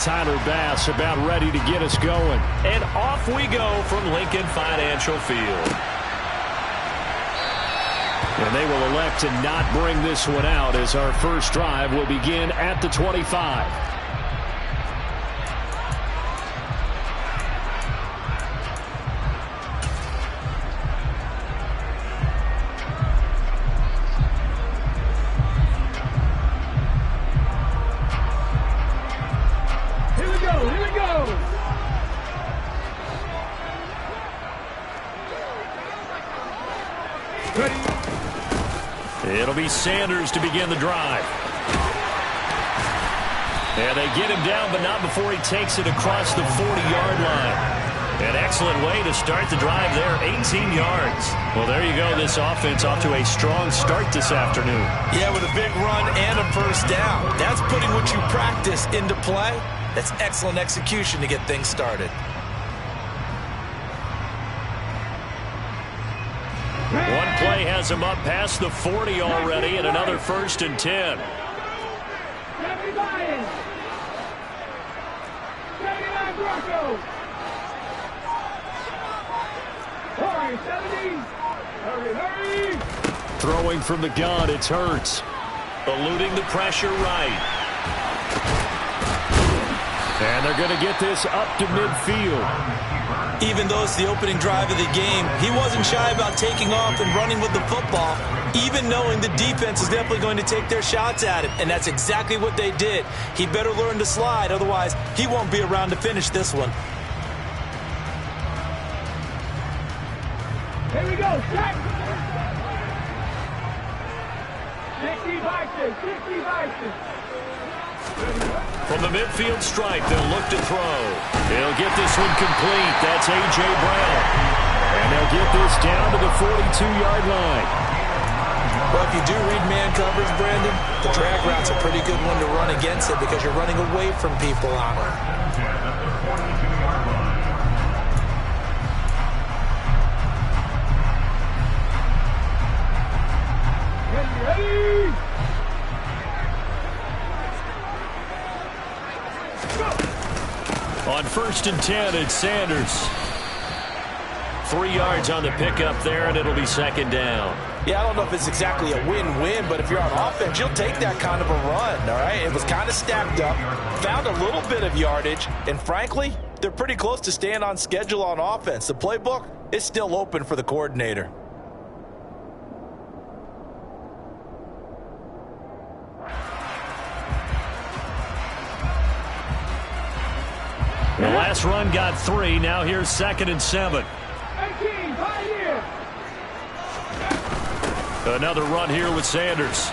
Tyler Bass about ready to get us going. And off we go from Lincoln Financial Field. And they will elect to not bring this one out as our first drive will begin at the 25. It'll be Sanders to begin the drive. And they get him down, but not before he takes it across the 40-yard line. An excellent way to start the drive there, 18 yards. Well, there you go. This offense off to a strong start this afternoon. Yeah, with a big run and a first down. That's putting what you practice into play. That's excellent execution to get things started. One play has him up past the 40 already, and another 1st and 10. Throwing from the gun, it's Hurts. Eluding the pressure right. And they're going to get this up to midfield. Even though it's the opening drive of the game, he wasn't shy about taking off and running with the football, even knowing the defense is definitely going to take their shots at him. And that's exactly what they did. He better learn to slide, otherwise he won't be around to finish this one. Here we go, check. 60 Vikings, 60 Vikings. From the midfield stripe, they'll look to throw. They'll get this one complete. That's A.J. Brown. And they'll get this down to the 42-yard line. Well, if you do read man coverage, Brandon, the drag route's a pretty good one to run against it because you're running away from people on it. Ready? On 1st and 10, it's Sanders. 3 yards on the pickup there, and it'll be 2nd down. Yeah, I don't know if it's exactly a win-win, but if you're on offense, you'll take that kind of a run, all right? It was kind of stacked up, found a little bit of yardage, and frankly, they're pretty close to staying on schedule on offense. The playbook is still open for the coordinator. The last run got 3. Now here's 2nd and 7. 18, Pioneer. Another run here with Sanders.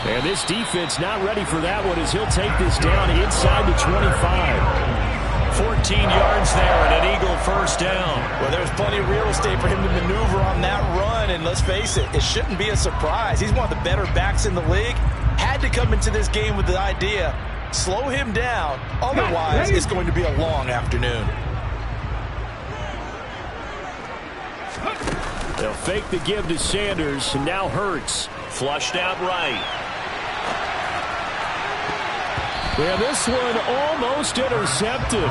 And this defense not ready for that one as he'll take this down inside the 25. 14 yards there and an Eagle 1st down. Well, there's plenty of real estate for him to maneuver on that run, and let's face it, it shouldn't be a surprise. He's one of the better backs in the league. Had to come into this game with the idea, slow him down, otherwise it's going to be a long afternoon. They'll fake the give to Sanders, and now Hurts. Flushed out right. Well, this one almost intercepted.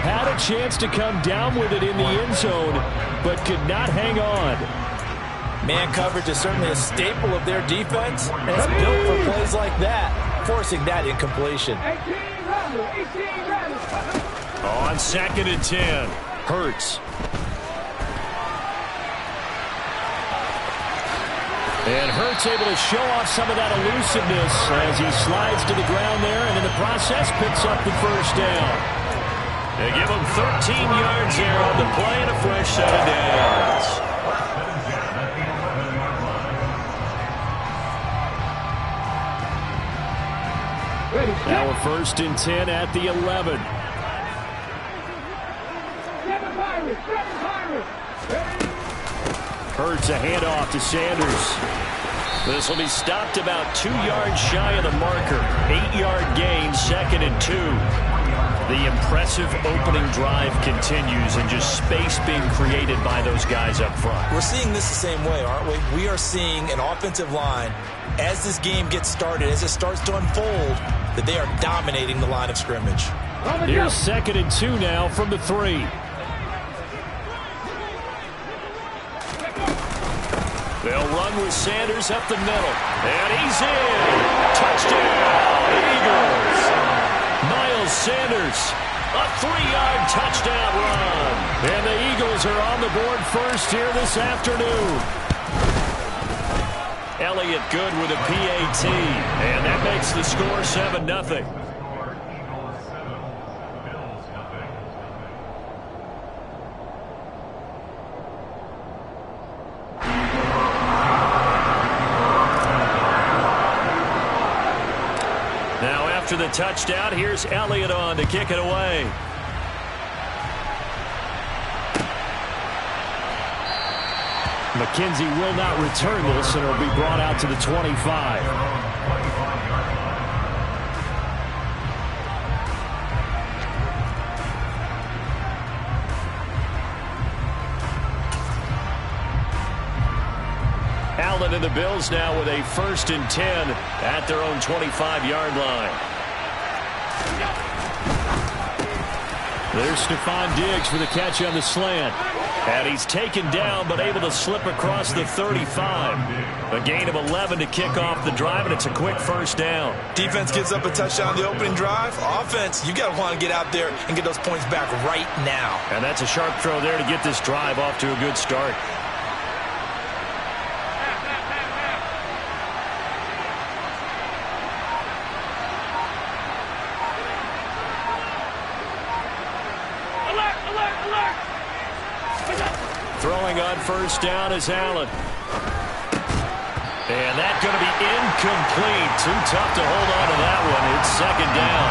Had a chance to come down with it in the end zone, but could not hang on. Man coverage is certainly a staple of their defense, and it's built for plays like that, forcing that incompletion. 18 On 2nd and 10, Hurts. And Hurts able to show off some of that elusiveness as he slides to the ground there, and in the process picks up the 1st down. They give him 13 yards there on the play and a fresh set of downs. Now a 1st and 10 at the 11. Hurts a handoff to Sanders. This will be stopped about 2 yards shy of the marker. 8-yard gain, 2nd and 2. The impressive opening drive continues and just space being created by those guys up front. We're seeing this the same way, aren't we? We are seeing an offensive line, as this game gets started, as it starts to unfold, that they are dominating the line of scrimmage. Here's 2nd and 2 now from the 3. They'll run with Sanders up the middle. And he's in. Touchdown, Eagles. Miles Sanders, a 3-yard touchdown run. And the Eagles are on the board first here this afternoon. Elliott good with a PAT. And that makes the score 7-0. After the touchdown, here's Elliott on to kick it away. McKenzie will not return this, and it'll be brought out to the 25. Allen and the Bills now with a 1st and 10 at their own 25-yard line. There's Stephon Diggs for the catch on the slant. And he's taken down but able to slip across the 35. A gain of 11 to kick off the drive, and it's a quick 1st down. Defense gives up a touchdown the opening drive. Offense, you got to want to get out there and get those points back right now. And that's a sharp throw there to get this drive off to a good start. Throwing on 1st down is Allen. And that's going to be incomplete. Too tough to hold on to that one. It's 2nd down.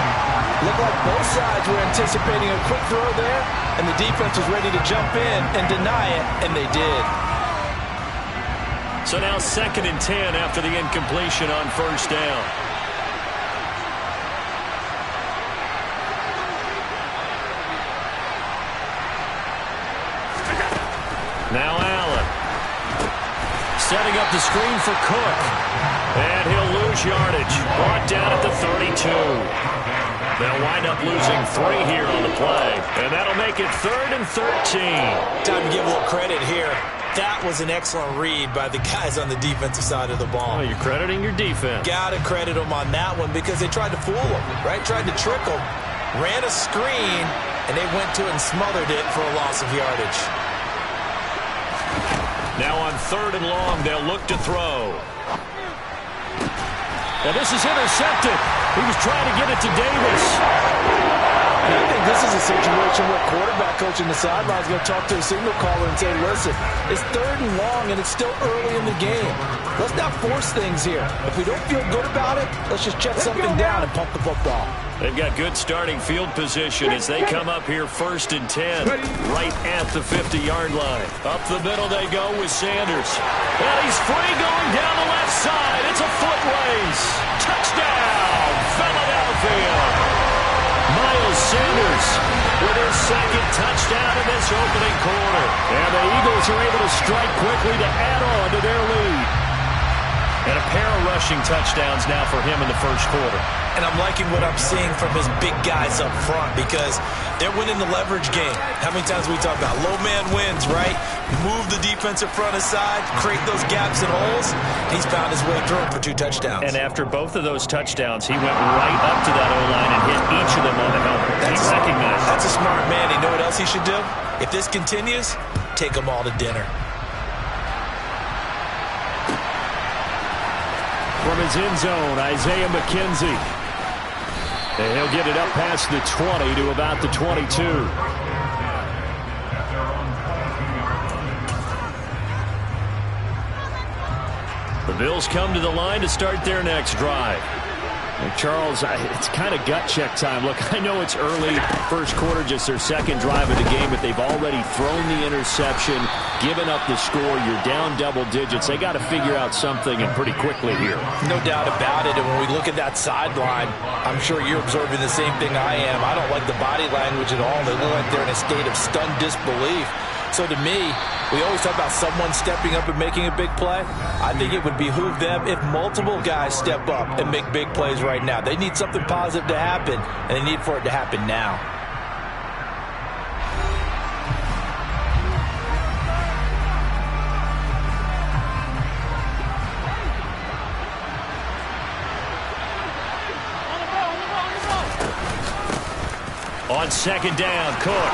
Looked like both sides were anticipating a quick throw there, and the defense was ready to jump in and deny it, and they did. So now 2nd and 10 after the incompletion on 1st down. Now Allen. Setting up the screen for Cook. And he'll lose yardage. Brought down at the 32. They'll wind up losing 3 here on the play. And that'll make it 3rd and 13. Time to give a little credit here. That was an excellent read by the guys on the defensive side of the ball. Oh, you're crediting your defense. Got to credit them on that one because they tried to fool them, right? Tried to trick them. Ran a screen, and they went to it and smothered it for a loss of yardage. Now on 3rd and long, they'll look to throw. And this is intercepted. He was trying to get it to Davis. And I think this is a situation where quarterback coach in the sideline is going to talk to a signal caller and say, listen, it's 3rd and long, and it's still early in the game. Let's not force things here. If we don't feel good about it, let's just check something down and pump the football. They've got good starting field position as they come up here 1st and 10, right at the 50-yard line. Up the middle they go with Sanders. And he's free going down the left side. It's a foot race. Touchdown, Philadelphia. Miles Sanders with his 2nd touchdown in this opening quarter. And the Eagles are able to strike quickly to add on to their lead. And a pair of rushing touchdowns now for him in the 1st quarter. And I'm liking what I'm seeing from his big guys up front because they're winning the leverage game. How many times we talk about low man wins, right? Move the defensive front aside, create those gaps and holes. He's found his way through for 2 touchdowns. And after both of those touchdowns, he went right up to that O-line and hit each of them on the helmet. He recognized it. That's a smart man. You know what else he should do? If this continues, take them all to dinner. From his end zone, Isaiah McKenzie. And he'll get it up past the 20 to about the 22. The Bills come to the line to start their next drive. Charles, it's kind of gut check time. Look, I know it's early, first quarter, just their second drive of the game, but they've already thrown the interception, given up the score. You're down double digits. They got to figure out something, and pretty quickly here. No doubt about it. And when we look at that sideline, I'm sure you're observing the same thing I am. I don't like the body language at all. They look like they're in a state of stunned disbelief. So to me, we always talk about someone stepping up and making a big play. I think it would behoove them if multiple guys step up and make big plays right now. They need something positive to happen, and they need for it to happen now. On second down, Cook.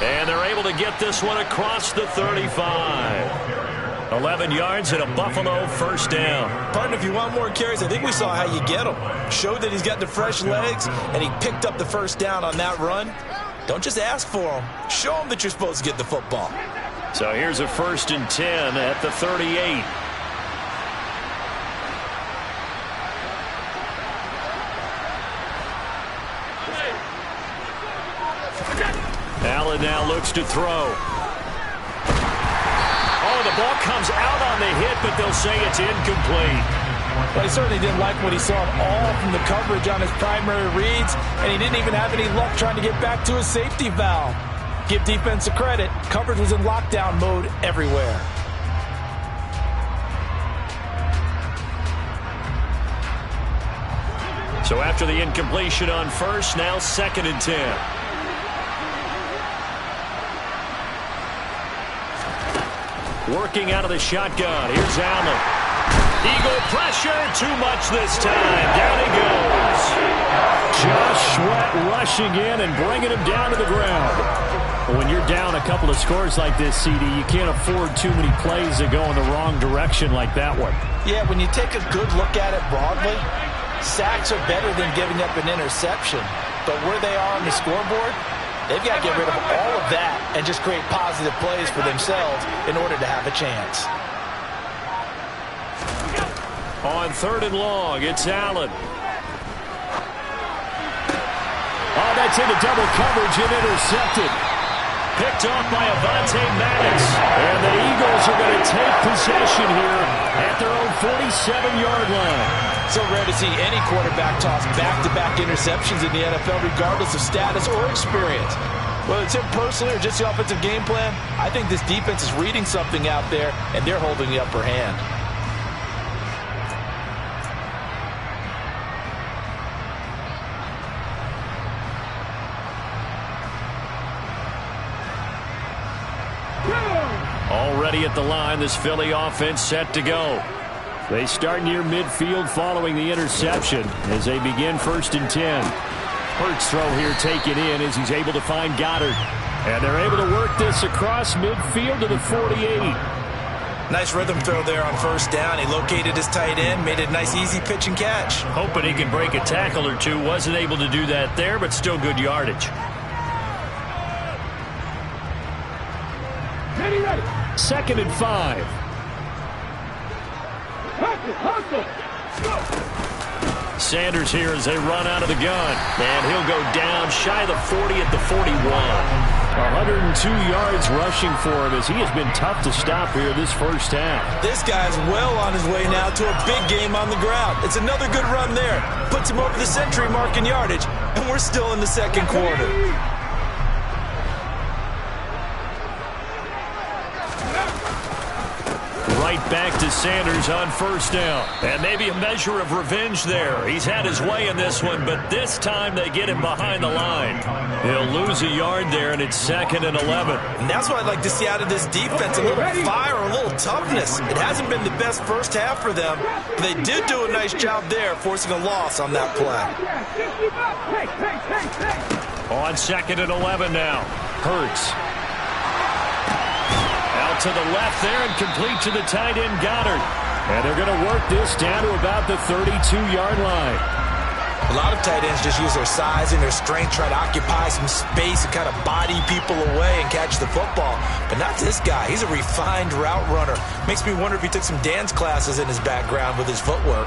And they're able to get this one across the 35. 11 yards and a Buffalo first down. Partner, if you want more carries, I think we saw how you get them. Showed that he's got the fresh legs, and he picked up the first down on that run. Don't just ask for them. Show them that you're supposed to get the football. So here's a 1st and 10 at the 38. Allen now looks to throw. Oh, the ball comes out on the hit, but they'll say it's incomplete. Well, he certainly didn't like what he saw at all from the coverage on his primary reads, and he didn't even have any luck trying to get back to his safety valve. Give defense a credit. Coverage was in lockdown mode everywhere. So after the incompletion on first, now 2nd and 10. Working out of the shotgun. Here's Allen. Eagle pressure. Too much this time. Down he goes. Josh Sweat rushing in and bringing him down to the ground. When you're down a couple of scores like this, CD, you can't afford too many plays that go in the wrong direction like that one. Yeah, when you take a good look at it broadly, sacks are better than giving up an interception. But where they are on the scoreboard, they've got to get rid of all of that and just create positive plays for themselves in order to have a chance. On 3rd and long, it's Allen. Oh, that's into double coverage and intercepted. Picked off by Avonte Maddox. And the Eagles are going to take possession here at their own 47-yard line. So rare to see any quarterback toss back-to-back interceptions in the NFL, regardless of status or experience. Whether it's him personally or just the offensive game plan, I think this defense is reading something out there, and they're holding the upper hand. Already at the line, this Philly offense set to go. They start near midfield following the interception as they begin 1st and 10. Hurts throw here taken in as he's able to find Goddard. And they're able to work this across midfield to the 48. Nice rhythm throw there on 1st down. He located his tight end, made it a nice easy pitch and catch. Hoping he can break a tackle or two. Wasn't able to do that there, but still good yardage. Ready, ready. 2nd and 5. Sanders here as they run out of the gun. And he'll go down shy of the 40 at the 41. 102 yards rushing for him as he has been tough to stop here this first half. This guy's well on his way now to a big game on the ground. It's another good run there. Puts him over the century mark in yardage, and we're still in the 2nd quarter. Right back to Sanders on 1st down. And maybe a measure of revenge there. He's had his way in this one, but this time they get him behind the line. He'll lose a yard there, and it's 2nd and 11. And that's what I'd like to see out of this defense, a little fire, a little toughness. It hasn't been the best first half for them, but they did do a nice job there, forcing a loss on that play. On 2nd and 11 now. Hurts. Out to the left there and complete to the tight end Goddard. And they're going to work this down to about the 32-yard line. A lot of tight ends just use their size and their strength, try to occupy some space and kind of body people away and catch the football. But not this guy. He's a refined route runner. Makes me wonder if he took some dance classes in his background with his footwork.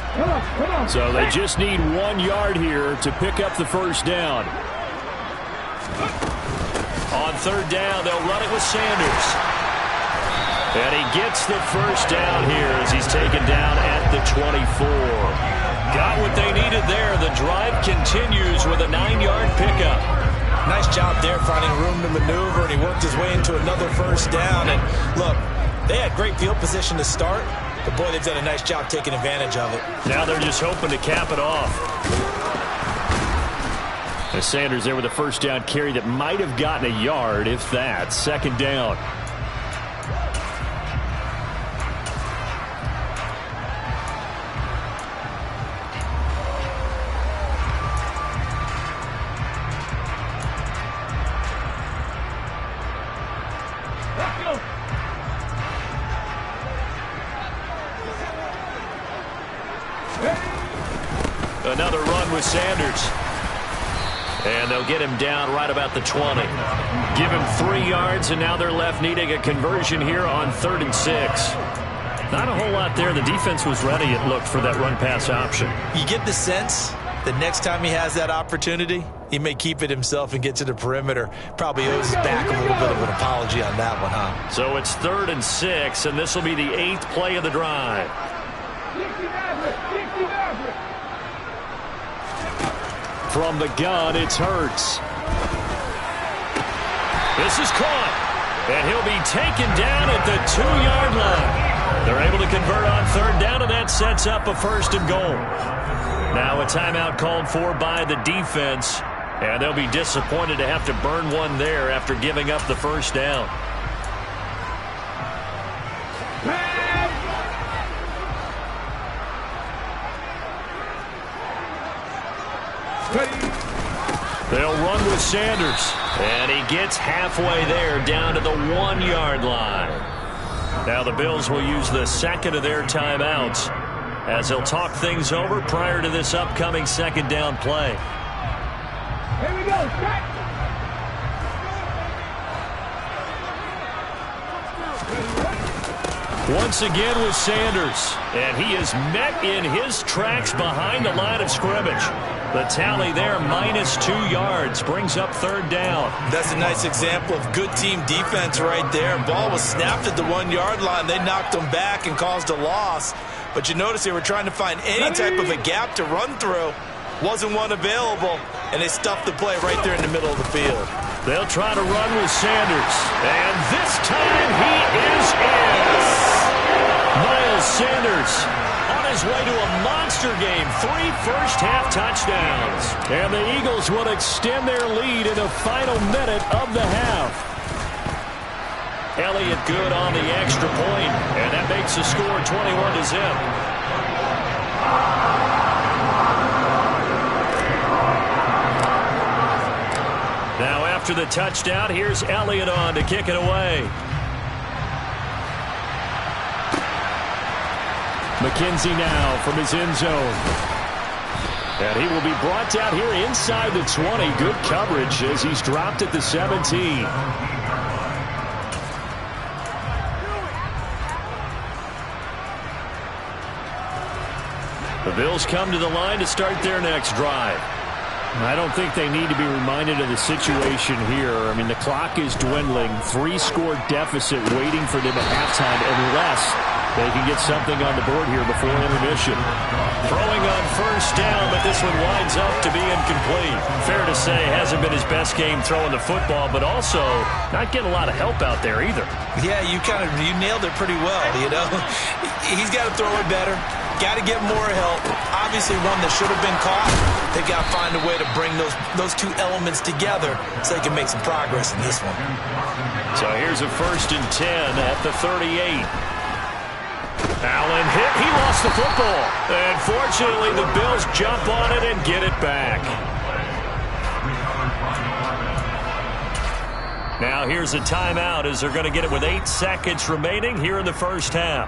So they just need 1 yard here to pick up the first down. On third down, they'll run it with Sanders. And he gets the first down here as he's taken down at the 24. Got what they needed there. The drive continues with a 9-yard pickup. Nice job there finding room to maneuver, and he worked his way into another first down. And look, they had great field position to start, but boy, they've done a nice job taking advantage of it. Now they're just hoping to cap it off. As Sanders there with a first down carry that might have gotten a yard, if that. Second down. Another run with Sanders. And they'll get him down right about the 20. Give him 3 yards, and now they're left needing a conversion here on 3rd and 6. Not a whole lot there. The defense was ready, it looked, for that run-pass option. You get the sense that next time he has that opportunity, he may keep it himself and get to the perimeter. Probably owes his back a little bit of an apology on that one, huh? So it's 3rd and 6, and this will be the 8th play of the drive. From the gun, it's Hurts. This is caught, and he'll be taken down at the 2-yard line. They're able to convert on 3rd down, and that sets up a 1st and goal. Now a timeout called for by the defense, and they'll be disappointed to have to burn one there after giving up the first down. They'll run with Sanders, and he gets halfway there down to the 1-yard line. Now the Bills will use the second of their timeouts as they'll talk things over prior to this upcoming second down play. Here we go, set. Once again with Sanders, and he is met in his tracks behind the line of scrimmage. The tally there, -2 yards, brings up 3rd down. That's a nice example of good team defense right there. Ball was snapped at the 1-yard line. They knocked him back and caused a loss. But you notice they were trying to find any type of a gap to run through. Wasn't one available, and they stuffed the play right there in the middle of the field. They'll try to run with Sanders, and this time he is in. Miles Sanders on his way to a monster game. 3 first-half touchdowns. And the Eagles will extend their lead in the final minute of the half. Elliott good on the extra point, and that makes the score 21-0. Now after the touchdown, here's Elliott on to kick it away. McKenzie now from his end zone. And he will be brought down here inside the 20. Good coverage as he's dropped at the 17. The Bills come to the line to start their next drive. I don't think they need to be reminded of the situation here. I mean, the clock is dwindling. 3-score deficit waiting for them at halftime unless they can get something on the board here before intermission. Throwing on 1st down, but this one winds up to be incomplete. Fair to say, hasn't been his best game throwing the football, but also not getting a lot of help out there either. Yeah, you nailed it pretty well, you know. He's got to throw it better. Got to get more help. Obviously one that should have been caught. They've got to find a way to bring those two elements together so they can make some progress in this one. So here's a 1st and 10 at the 38. Allen hit. He lost the football. And fortunately, the Bills jump on it and get it back. Now here's a timeout as they're going to get it with 8 seconds remaining here in the first half.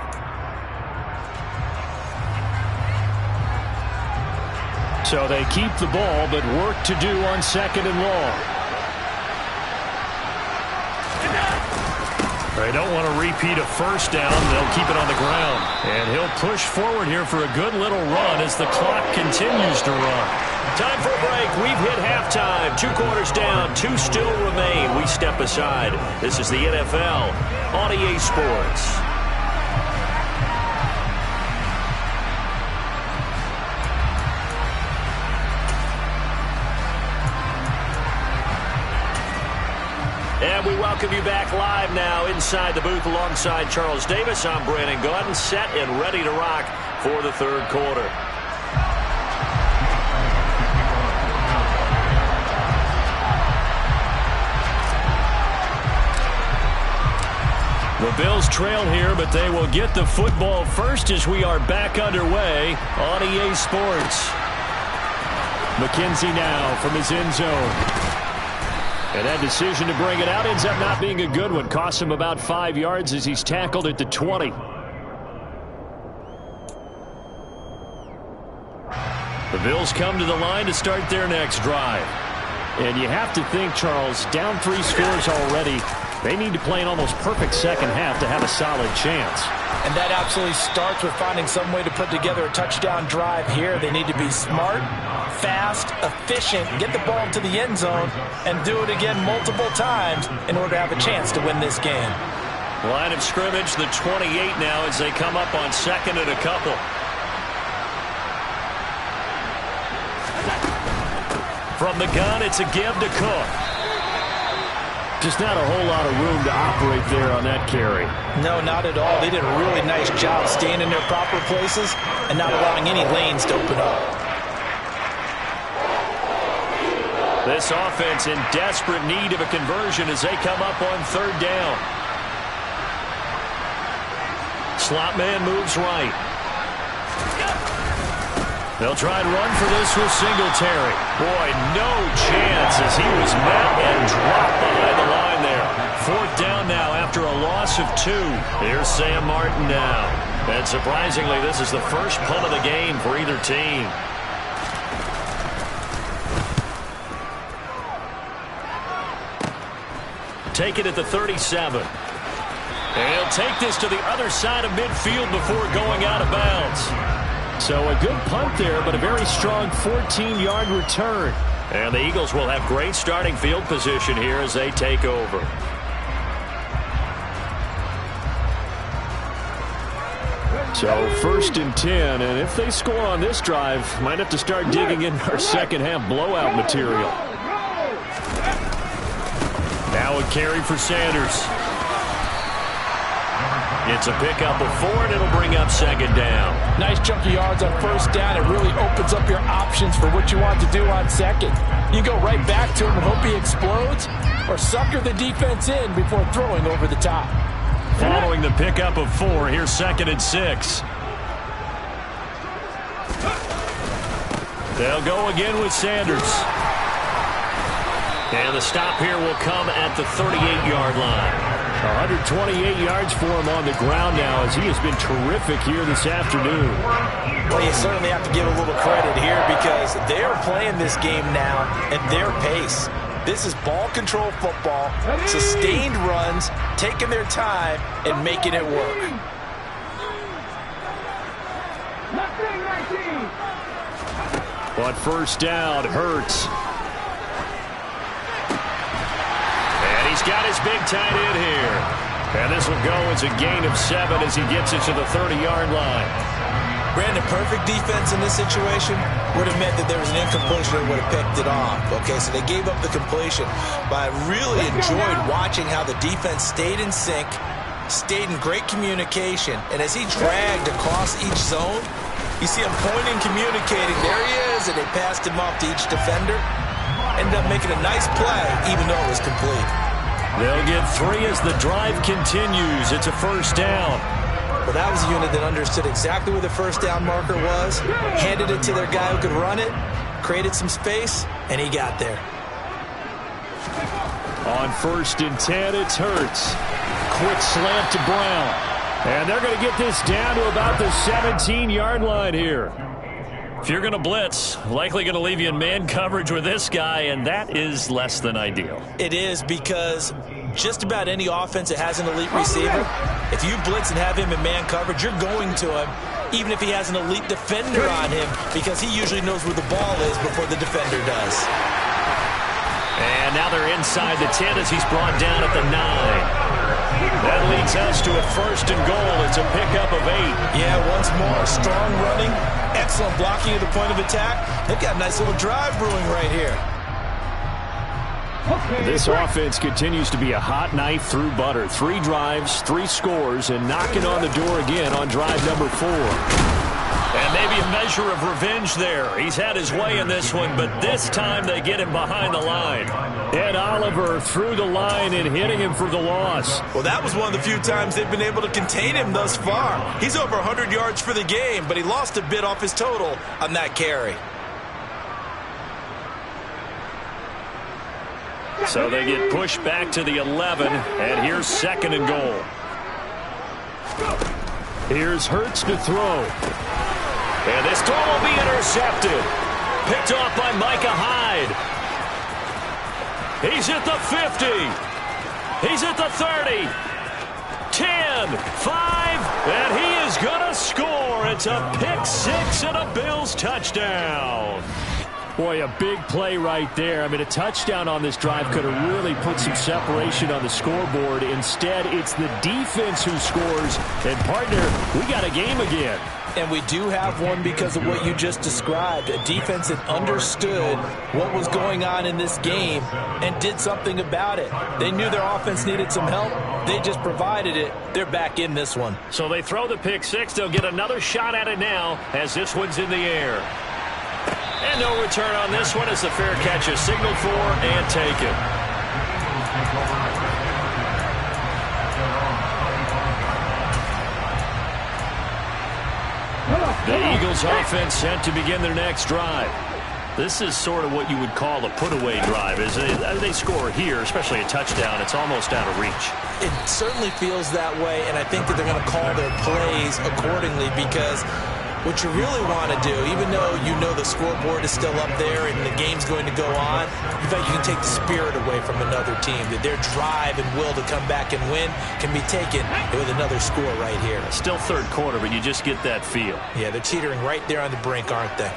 So they keep the ball, but work to do on 2nd and long. They don't want to repeat a first down. They'll keep it on the ground. And he'll push forward here for a good little run as the clock continues to run. Time for a break. We've hit halftime. 2 quarters down. 2 still remain. We step aside. This is the NFL on EA Sports. And we welcome you back live now inside the booth alongside Charles Davis. I'm Brandon Gaudin, set and ready to rock for the 3rd quarter. The Bills trail here, but they will get the football first as we are back underway on EA Sports. McKenzie now from his end zone. And that decision to bring it out ends up not being a good one. Costs him about 5 yards as he's tackled at the 20. The Bills come to the line to start their next drive. And you have to think, Charles, down 3 scores already. They need to play an almost perfect second half to have a solid chance. And that absolutely starts with finding some way to put together a touchdown drive here. They need to be smart, fast, efficient, get the ball into the end zone, and do it again multiple times in order to have a chance to win this game. Line of scrimmage, the 28 now as they come up on 2nd and a couple. From the gun, it's a give to Cook. Just not a whole lot of room to operate there on that carry. No, not at all. They did a really nice job staying in their proper places and not allowing any lanes to open up. This offense in desperate need of a conversion as they come up on 3rd down. Slot man moves right. They'll try and run for this with Singletary. Boy, no chance as he was met and dropped behind the line there. 4th down now after a loss of 2. Here's Sam Martin now. And surprisingly, this is the first punt of the game for either team. Take it at the 37. And he'll take this to the other side of midfield before going out of bounds. So a good punt there, but a very strong 14-yard return. And the Eagles will have great starting field position here as they take over. So 1st and 10, and if they score on this drive, might have to start digging in our second half blowout material. Now a carry for Sanders. It's a pickup of 4, and it'll bring up 2nd down. Nice chunk of yards on 1st down. It really opens up your options for what you want to do on 2nd. You go right back to him and hope he explodes, or sucker the defense in before throwing over the top. Following the pickup of 4, here's 2nd and 6. They'll go again with Sanders. And the stop here will come at the 38-yard line. 128 yards for him on the ground now as he has been terrific here this afternoon. Well, you certainly have to give a little credit here because they're playing this game now at their pace. This is ball control football, sustained runs, taking their time, and making it work. On 1st down, Hurts. He's got his big tight end here. And this will go as a gain of 7 as he gets it to the 30-yard line. Brandon, perfect defense in this situation would have meant that there was an incompletion and would have picked it off. Okay, so they gave up the completion. But I really enjoyed watching how the defense stayed in sync, stayed in great communication. And as he dragged across each zone, you see him pointing, communicating. There he is, and they passed him off to each defender. Ended up making a nice play, even though it was complete. They'll get 3 as the drive continues. It's a 1st down. Well, that was a unit that understood exactly where the 1st down marker was, handed it to their guy who could run it, created some space, and he got there. On 1st and 10, it's Hurts. Quick slant to Brown. And they're going to get this down to about the 17-yard line here. If you're going to blitz, likely going to leave you in man coverage with this guy, and that is less than ideal. It is, because just about any offense that has an elite receiver, if you blitz and have him in man coverage, you're going to him, even if he has an elite defender on him, because he usually knows where the ball is before the defender does. And now they're inside the 10 as he's brought down at the 9. That leads us to a 1st and goal. It's a pickup of 8. Yeah, once more, strong running, excellent blocking at the point of attack. They've got a nice little drive brewing right here. This offense continues to be a hot knife through butter. 3 drives, 3 scores, and knocking on the door again on drive number 4. And maybe a measure of revenge there. He's had his way in this one, but this time they get him behind the line. Ed Oliver through the line and hitting him for the loss. Well, that was one of the few times they've been able to contain him thus far. He's over 100 yards for the game, but he lost a bit off his total on that carry. So they get pushed back to the 11, and here's 2nd and goal. Here's Hurts to throw. And this throw will be intercepted. Picked off by Micah Hyde. He's at the 50. He's at the 30. 10, 5, and he is going to score. It's a pick 6 and a Bills touchdown. Boy, a big play right there. I mean, a touchdown on this drive could have really put some separation on the scoreboard. Instead, it's the defense who scores. And, partner, we got a game again. And we do have one because of what you just described. A defense that understood what was going on in this game and did something about it. They knew their offense needed some help. They just provided it. They're back in this one. So they throw the pick 6. They'll get another shot at it now as this one's in the air. And no return on this one as the fair catch is signaled for and taken. The Eagles offense set to begin their next drive. This is sort of what you would call a put-away drive. As they score here, especially a touchdown, it's almost out of reach. It certainly feels that way, and I think that they're going to call their plays accordingly, because what you really want to do, even though you know the scoreboard is still up there and the game's going to go on, in fact, you can take the spirit away from another team. That their drive and will to come back and win can be taken with another score right here. Still 3rd quarter, but you just get that feel. Yeah, they're teetering right there on the brink, aren't they?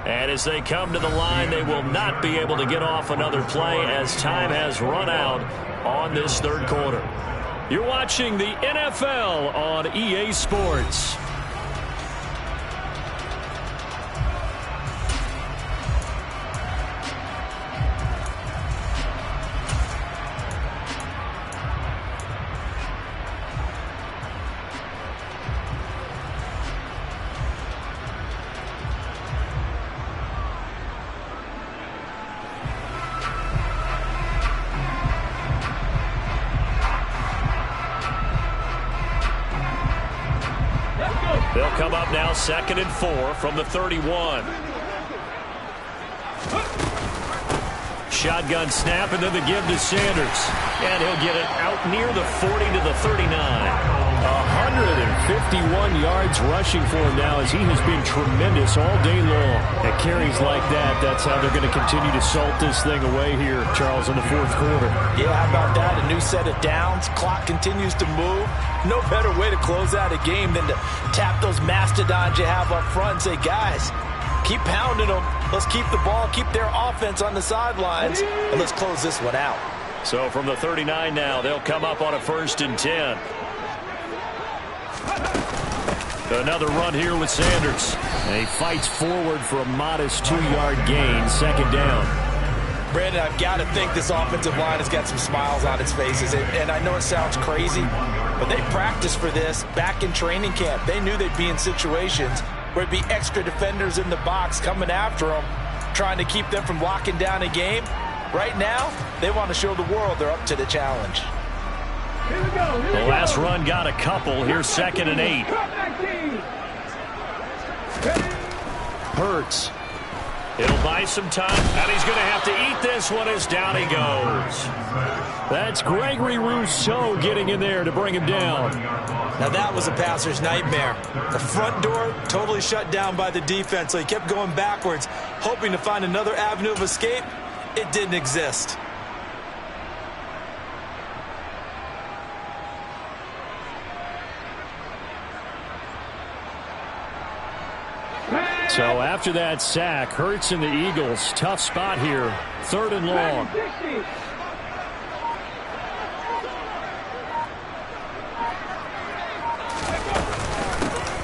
And as they come to the line, they will not be able to get off another play as time has run out on this 3rd quarter. You're watching the NFL on EA Sports. They'll come up now 2nd and 4 from the 31. Shotgun snap, and then the give to Sanders. And he'll get it out near the 40 to the 39. 151 yards rushing for him now as he has been tremendous all day long. At carries like that, that's how they're going to continue to salt this thing away here, Charles, in the 4th quarter. Yeah, how about that? A new set of downs. Clock continues to move. No better way to close out a game than to tap those mastodons you have up front and say, guys, keep pounding them. Let's keep the ball, keep their offense on the sidelines, and let's close this one out. So from the 39 now, they'll come up on a 1st and 10. Another run here with Sanders. And he fights forward for a modest 2-yard gain, 2nd down. Brandon, I've got to think this offensive line has got some smiles on its faces. And I know it sounds crazy, but they practiced for this back in training camp. They knew they'd be in situations where it'd be extra defenders in the box coming after them, trying to keep them from locking down a game. Right now, they want to show the world they're up to the challenge. The last run got a couple. Here's 2nd and 8. Hurts. It'll buy some time, and he's going to have to eat this one as down he goes. That's Gregory Rousseau getting in there to bring him down. Now that was a passer's nightmare. The front door totally shut down by the defense, so he kept going backwards, hoping to find another avenue of escape. It didn't exist. So after that sack, Hurts and the Eagles, tough spot here, 3rd and long.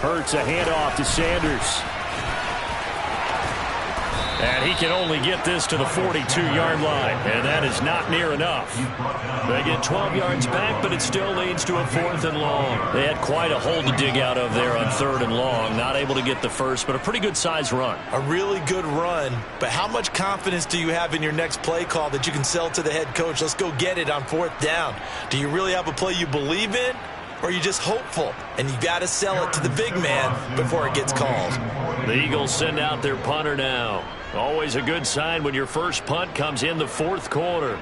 Hurts a handoff to Sanders. And he can only get this to the 42-yard line, and that is not near enough. They get 12 yards back, but it still leads to a 4th and long. They had quite a hole to dig out of there on 3rd and long. Not able to get the first, but a pretty good-sized run. A really good run, but how much confidence do you have in your next play call that you can sell to the head coach? Let's go get it on 4th down. Do you really have a play you believe in, or are you just hopeful? And you got to sell it to the big man before it gets called. The Eagles send out their punter now. Always a good sign when your first punt comes in the 4th quarter.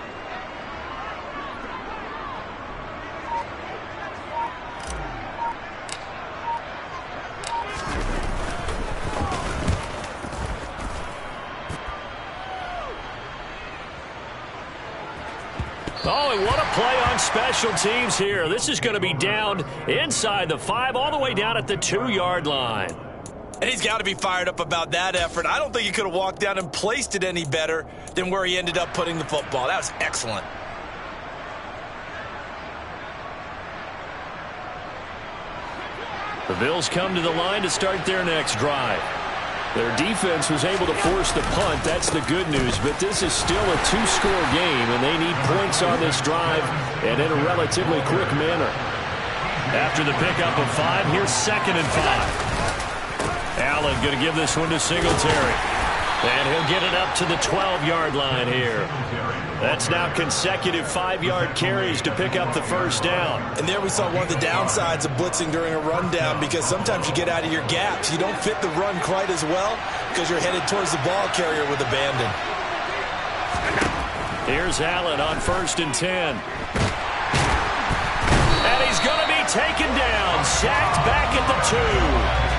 Oh, and what a play on special teams here. This is going to be down inside the 5, all the way down at the 2-yard line. And he's got to be fired up about that effort. I don't think he could have walked down and placed it any better than where he ended up putting the football. That was excellent. The Bills come to the line to start their next drive. Their defense was able to force the punt. That's the good news. But this is still a 2-score game, and they need points on this drive and in a relatively quick manner. After the pickup of 5, here's 2nd and 5. Allen going to give this one to Singletary. And he'll get it up to the 12-yard line here. That's now consecutive 5-yard carries to pick up the first down. And there we saw one of the downsides of blitzing during a rundown, because sometimes you get out of your gaps. You don't fit the run quite as well because you're headed towards the ball carrier with abandon. Here's Allen on 1st and 10. And he's going to be taken down, sacked back at the 2.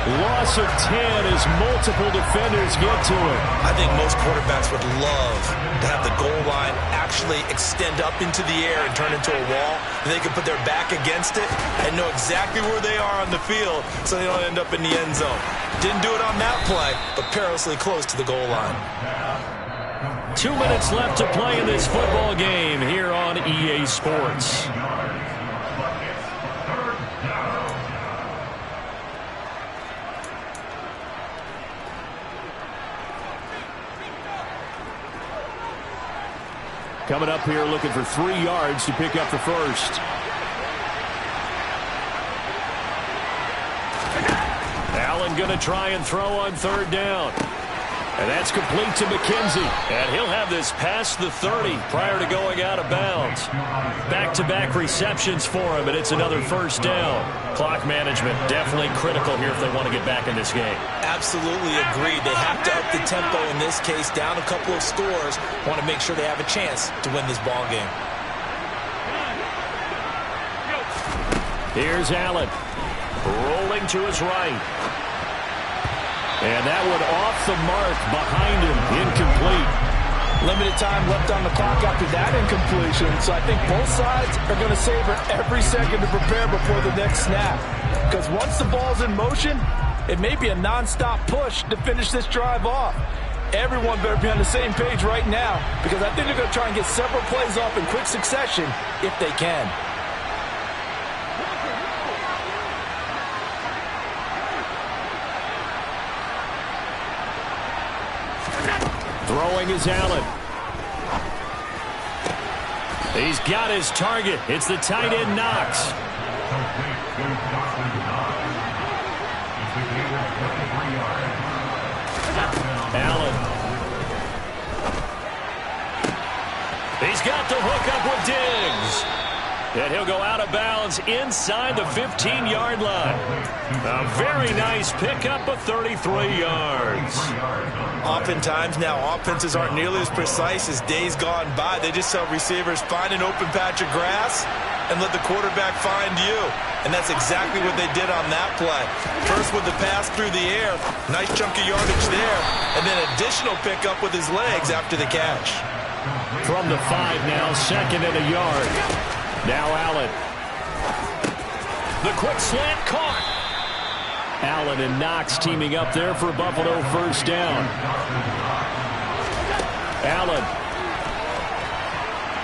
Loss of 10 as multiple defenders get to it. I think most quarterbacks would love to have the goal line actually extend up into the air and turn into a wall. And they can put their back against it and know exactly where they are on the field so they don't end up in the end zone. Didn't do it on that play, but perilously close to the goal line. 2 minutes left to play in this football game here on EA Sports. Coming up here looking for 3 yards to pick up the first. Allen going to try and throw on 3rd down. And that's complete to McKenzie. And he'll have this past the 30 prior to going out of bounds. Back-to-back receptions for him, and it's another first down. Clock management definitely critical here if they want to get back in this game. Absolutely agreed. They have to up the tempo in this case, down a couple of scores. Want to make sure they have a chance to win this ball game. Here's Allen. Rolling to his right. And that one off the mark behind him. Incomplete. Limited time left on the clock after that incompletion. So I think both sides are going to savor every second to prepare before the next snap. Because once the ball's in motion, it may be a non-stop push to finish this drive off. Everyone better be on the same page right now, because I think they're going to try and get several plays off in quick succession if they can. Throwing is Allen. He's got his target. It's the tight end Knox. Allen. He's got the hook up with Diggs. And he'll go out of bounds inside the 15-yard line. A very nice pickup of 33 yards. Oftentimes now, offenses aren't nearly as precise as days gone by. They just tell receivers, find an open patch of grass and let the quarterback find you. And that's exactly what they did on that play. First with the pass through the air, nice chunk of yardage there, and then additional pickup with his legs after the catch. From the 5 now, second and a yard. Now Allen. The quick slant caught. Allen and Knox teaming up there for Buffalo first down. Allen.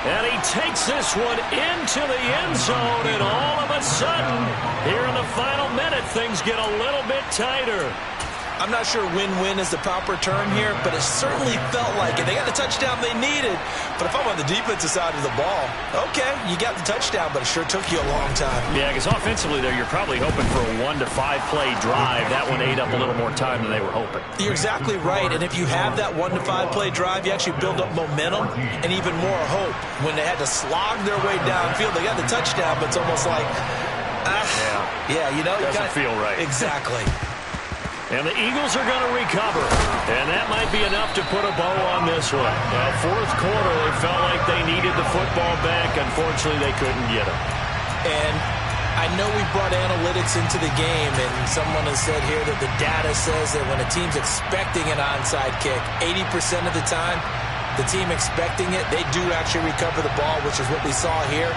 And he takes this one into the end zone, and all of a sudden, here in the final minute, things get a little bit tighter. I'm not sure win-win is the proper term here, but it certainly felt like it. They got the touchdown they needed, but if I'm on the defensive side of the ball, okay, you got the touchdown, but it sure took you a long time. Yeah, because offensively there, you're probably hoping for a 1 to 5 play drive. That one ate up a little more time than they were hoping. You're exactly right, and if you have that 1 to 5 play drive, you actually build up momentum and even more hope. When they had to slog their way downfield, they got the touchdown, but it's almost like, you know. Doesn't feel right. Exactly. And the Eagles are going to recover. And that might be enough to put a bow on this one. Now, fourth quarter, they felt like they needed the football back. Unfortunately, they couldn't get it. And I know we brought analytics into the game, and someone has said here that the data says that when a team's expecting an onside kick, 80% of the time, the team expecting it, they do actually recover the ball, which is what we saw here.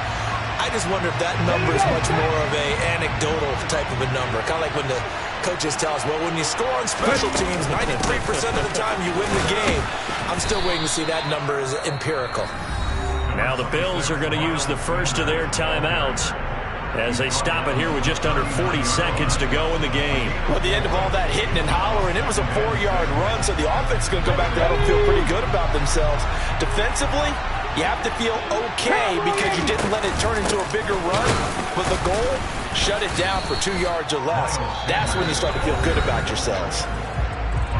I just wonder if that number is much more of a anecdotal type of a number. Kind of like when the coaches tell us, well, when you score on special teams, 93% of the time you win the game. I'm still waiting to see that number is empirical. Now the Bills are going to use the first of their timeouts as they stop it here with just under 40 seconds to go in the game. Well, at the end of all that hitting and hollering, it was a 4-yard run, so the offense is going to go back there and feel pretty good about themselves. Defensively, you have to feel okay because you didn't let it turn into a bigger run. But the goal, shut it down for 2 yards or less. That's when you start to feel good about yourselves.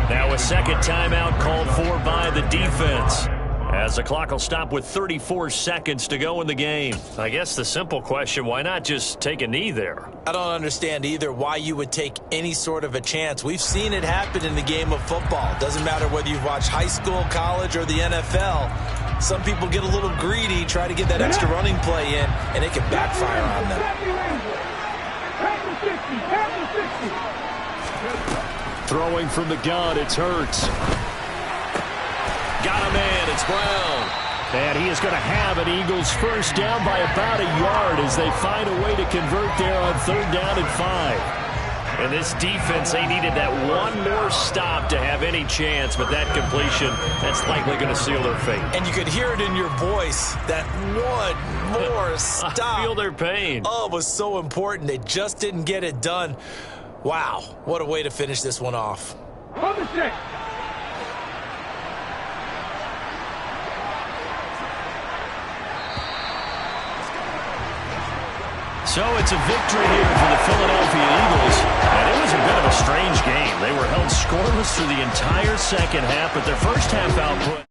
Now a second timeout called for by the defense, as the clock will stop with 34 seconds to go in the game. I guess the simple question, why not just take a knee there? I don't understand either why you would take any sort of a chance. We've seen it happen in the game of football. Doesn't matter whether you've watched high school, college, or the NFL. Some people get a little greedy, try to get that extra running play in, and it can backfire on them. Throwing from the gun, it's Hurts. Got a man, it's Brown. And he is going to have an Eagles first down by about a yard as they find a way to convert there on 3rd down and 5. And this defense, they needed that one more stop to have any chance, but that completion, that's likely going to seal their fate. And you could hear it in your voice, that one more stop. I feel their pain. Oh, it was so important. They just didn't get it done. Wow, what a way to finish this one off. So it's a victory here for the Philadelphia Eagles. And it was a bit of a strange game. They were held scoreless through the entire second half, but their first half output